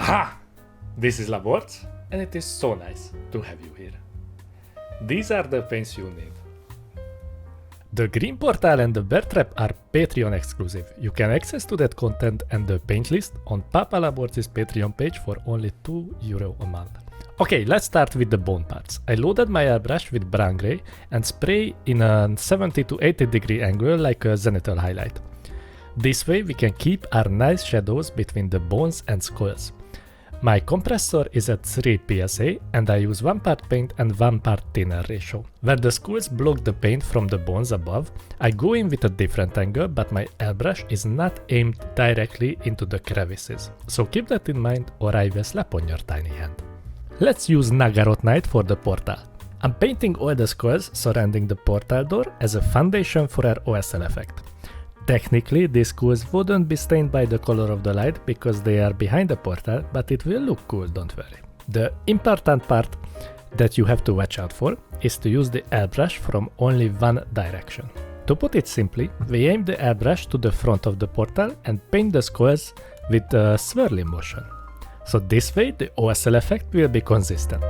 Aha! This is Laborc, and it is so nice to have you here. These are the paints you need. The green portal and the bear trap are Patreon exclusive. You can access to that content and the paint list on Papa Laborc's Patreon page for only €2 a month. Okay, let's start with the bone parts. I loaded my airbrush with brown gray and spray in a 70 to 80 degree angle like a zenithal highlight. This way we can keep our nice shadows between the bones and skulls. My compressor is at 3 psi and I use 1 part paint and 1 part thinner ratio. Where the skulls block the paint from the bones above, I go in with a different angle, but my airbrush is not aimed directly into the crevices. So keep that in mind or I will slap on your tiny hand. Let's use naggaroth night for the portal. I'm painting all the skulls surrounding the portal door as a foundation for our OSL effect. Technically, these skulls wouldn't be stained by the color of the light because they are behind the portal, but it will look cool, don't worry. The important part that you have to watch out for is to use the airbrush from only one direction. To put it simply, we aim the airbrush to the front of the portal and paint the skulls with a swirling motion. So this way the OSL effect will be consistent.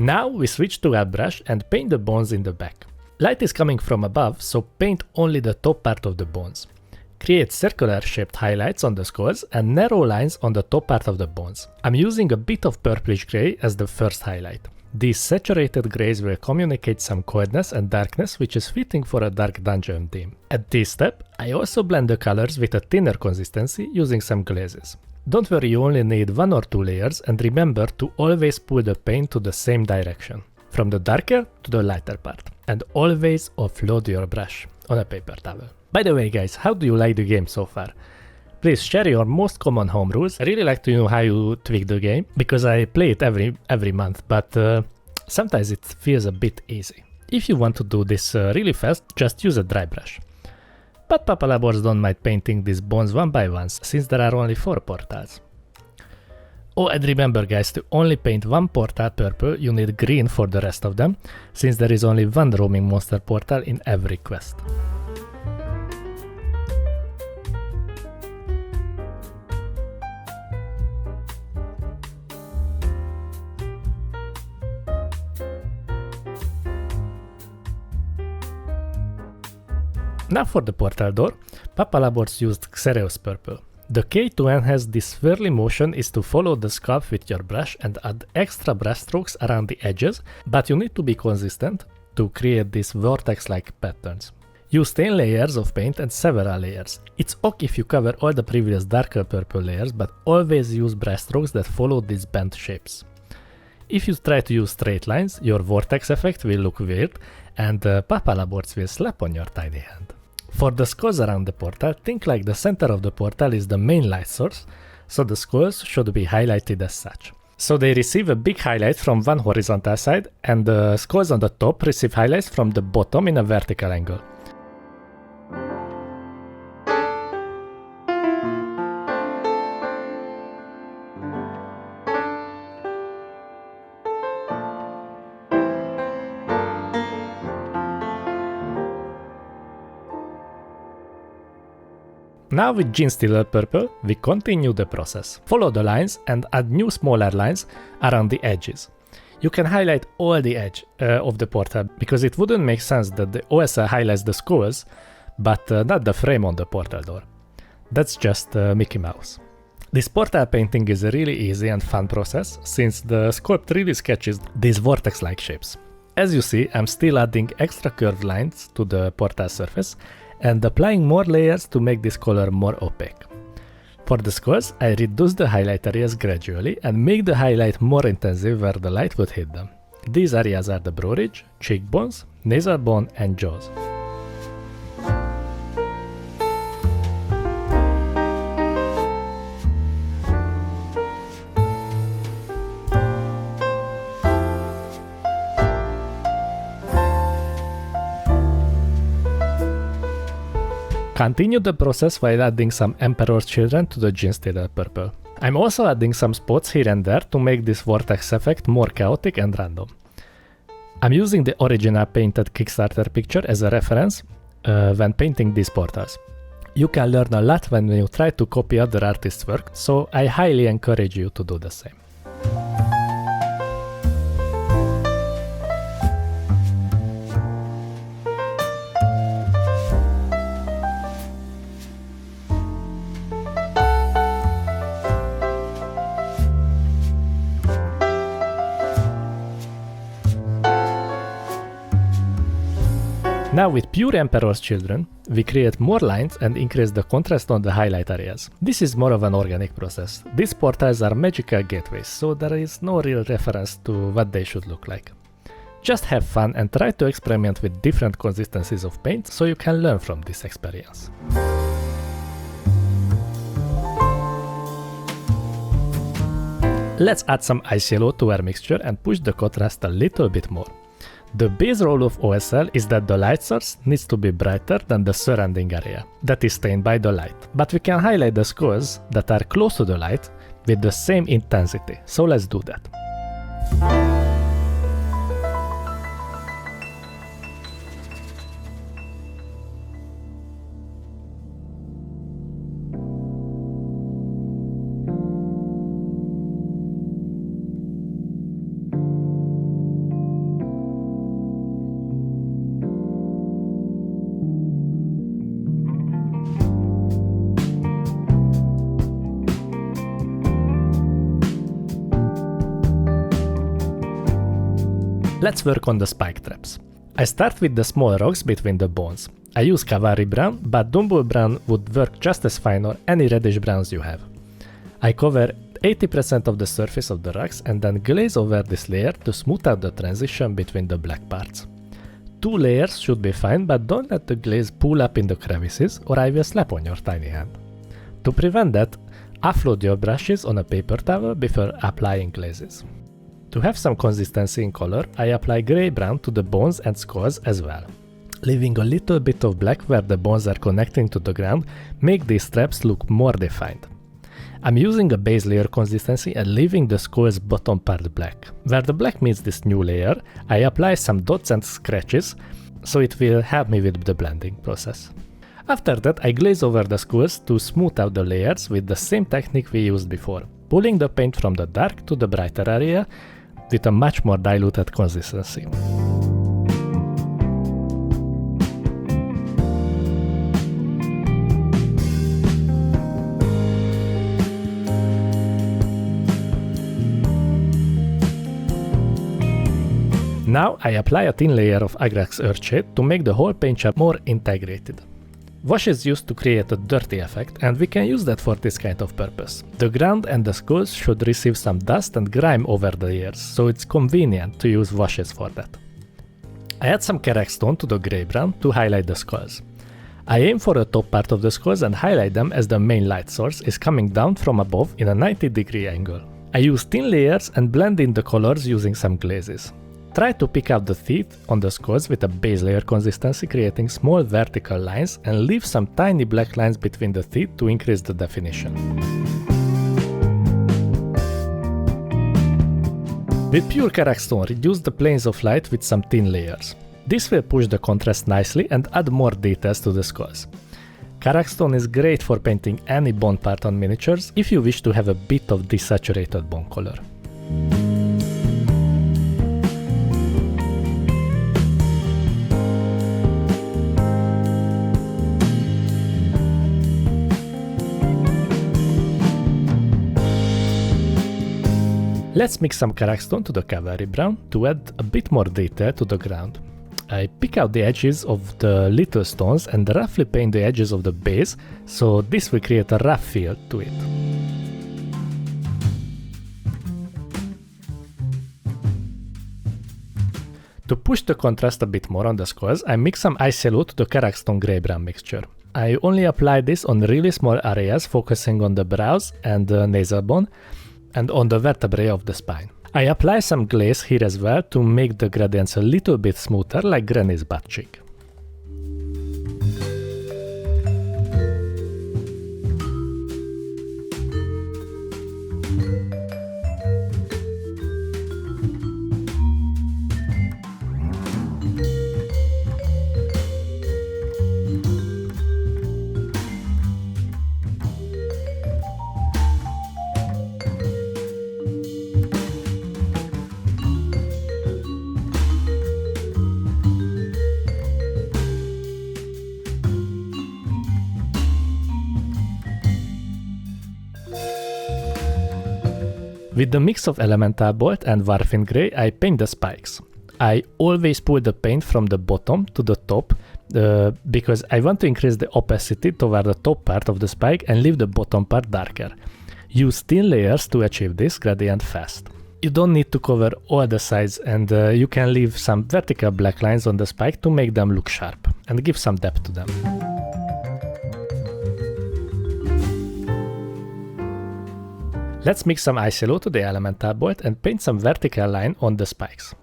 Now we switch to airbrush and paint the bones in the back. Light is coming from above, so paint only the top part of the bones. Create circular shaped highlights on the skulls and narrow lines on the top part of the bones. I'm using a bit of purplish gray as the first highlight. These saturated grays will communicate some coldness and darkness, which is fitting for a dark dungeon theme. At this step, I also blend the colors with a thinner consistency using some glazes. Don't worry, you only need 1 or 2 layers, and remember to always pull the paint to the same direction, from the darker to the lighter part, and always offload your brush on a paper towel. By the way guys, how do you like the game so far? Please share your most common home rules. I really like to know how you tweak the game, because I play it every month, but sometimes it feels a bit easy. If you want to do this really fast, just use a dry brush. But Papa Laborc don't mind painting these bones one by one, since there are only 4 portals. Oh, and remember guys, to only paint one portal purple, you need green for the rest of them, since there is only one roaming monster portal in every quest. Now for the portal door, Papa Laborc used xereus purple. The key to enhance this swirly motion is to follow the sculpt with your brush and add extra brush strokes around the edges, but you need to be consistent to create these vortex-like patterns. Use thin layers of paint and several layers. It's ok if you cover all the previous darker purple layers, but always use brush strokes that follow these bent shapes. If you try to use straight lines, your vortex effect will look weird, and Papa Laborc will slap on your tiny hand. For the skulls around the portal, think like the center of the portal is the main light source, so the skulls should be highlighted as such. So they receive a big highlight from one horizontal side, and the skulls on the top receive highlights from the bottom in a vertical angle. Now with genestealer purple, we continue the process. Follow the lines and add new smaller lines around the edges. You can highlight all the edge of the portal, because it wouldn't make sense that the OSL highlights the skulls, but not the frame on the portal door. That's just Mickey Mouse. This portal painting is a really easy and fun process, since the sculpt really sketches these vortex-like shapes. As you see, I'm still adding extra curved lines to the portal surface, and applying more layers to make this color more opaque. For the skulls, I reduce the highlight areas gradually and make the highlight more intensive where the light would hit them. These areas are the brow ridge, cheekbones, nasal bone and jaws. Continue the process while adding some Emperor's Children to the genestealer purple. I'm also adding some spots here and there to make this vortex effect more chaotic and random. I'm using the original painted Kickstarter picture as a reference when painting these portals. You can learn a lot when you try to copy other artists' work, so I highly encourage you to do the same. Now with pure Emperor's Children, we create more lines and increase the contrast on the highlight areas. This is more of an organic process. These portals are magical gateways, so there is no real reference to what they should look like. Just have fun and try to experiment with different consistencies of paint so you can learn from this experience. Let's add some ice yellow to our mixture and push the contrast a little bit more. The base rule of OSL is that the light source needs to be brighter than the surrounding area that is stained by the light, but we can highlight the squares that are close to the light with the same intensity, so let's do that. Let's work on the spike traps. I start with the small rocks between the bones. I use cavalry brown, but Dumbo brown would work just as fine or any reddish browns you have. I cover 80% of the surface of the rocks and then glaze over this layer to smooth out the transition between the black parts. 2 layers should be fine, but don't let the glaze pull up in the crevices or I will slap on your tiny hand. To prevent that, offload your brushes on a paper towel before applying glazes. To have some consistency in color, I apply grey-brown to the bones and skulls as well. Leaving a little bit of black where the bones are connecting to the ground make these straps look more defined. I'm using a base layer consistency and leaving the skull's bottom part black. Where the black meets this new layer, I apply some dots and scratches, so it will help me with the blending process. After that, I glaze over the skulls to smooth out the layers with the same technique we used before, pulling the paint from the dark to the brighter area with a much more diluted consistency. Now I apply a thin layer of agrax earthshade to make the whole paint job more integrated. Wash is used to create a dirty effect, and we can use that for this kind of purpose. The ground and the skulls should receive some dust and grime over the layers, so it's convenient to use washes for that. I add some karak stone to the grey-brown to highlight the skulls. I aim for the top part of the skulls and highlight them as the main light source is coming down from above in a 90-degree angle. I use thin layers and blend in the colors using some glazes. Try to pick out the teeth on the skulls with a base layer consistency, creating small vertical lines, and leave some tiny black lines between the teeth to increase the definition. With pure karak stone, reduce the planes of light with some thin layers. This will push the contrast nicely and add more details to the skulls. Karak stone is great for painting any bone part on miniatures if you wish to have a bit of desaturated bone color. Let's mix some karak stone to the cavalry brown to add a bit more detail to the ground. I pick out the edges of the little stones and roughly paint the edges of the base, so this will create a rough feel to it. To push the contrast a bit more on the skulls, I mix some ice yellow to the karak stone grey-brown mixture. I only apply this on really small areas, focusing on the brows and the nasal bone, and on the vertebrae of the spine. I apply some glaze here as well to make the gradients a little bit smoother, like Granny's butt cheek. With the mix of elemental bolt and warpfiend grey, I paint the spikes. I always pull the paint from the bottom to the top because I want to increase the opacity toward the top part of the spike and leave the bottom part darker. Use thin layers to achieve this gradient fast. You don't need to cover all the sides, and you can leave some vertical black lines on the spike to make them look sharp and give some depth to them. Let's mix some ice yellow to the elemental bolt and paint some vertical line on the spikes.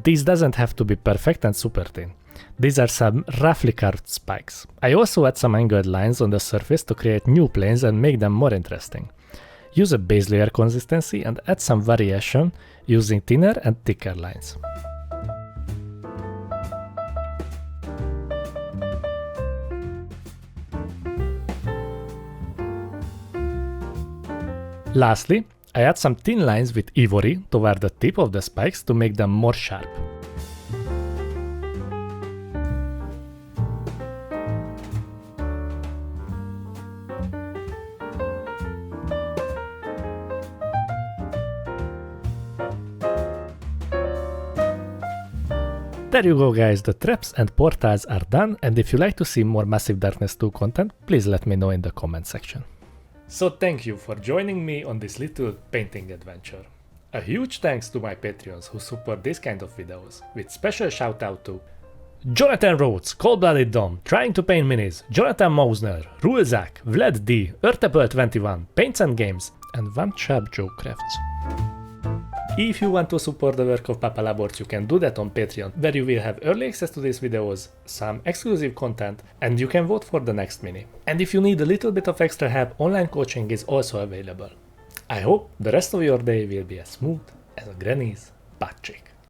These doesn't have to be perfect and super thin. These are some roughly carved spikes. I also add some angled lines on the surface to create new planes and make them more interesting. Use a base layer consistency and add some variation using thinner and thicker lines. Lastly, I add some thin lines with ivory toward the tip of the spikes to make them more sharp. There you go guys, the traps and portals are done, and if you like to see more Massive Darkness 2 content, please let me know in the comment section. So thank you for joining me on this little painting adventure. A huge thanks to my Patreons who support this kind of videos, with special shout out to Jonathan Rhodes, Cold-Blooded Dom, Trying to Paint Minis, Jonathan Mausner, Rulzak, Vlad D, Earthapple21, Paints and Games, and One Sharp Joe Crafts. If you want to support the work of Papa Laborc, you can do that on Patreon, where you will have early access to these videos, some exclusive content, and you can vote for the next mini. And if you need a little bit of extra help, online coaching is also available. I hope the rest of your day will be as smooth as a granny's butt cheek.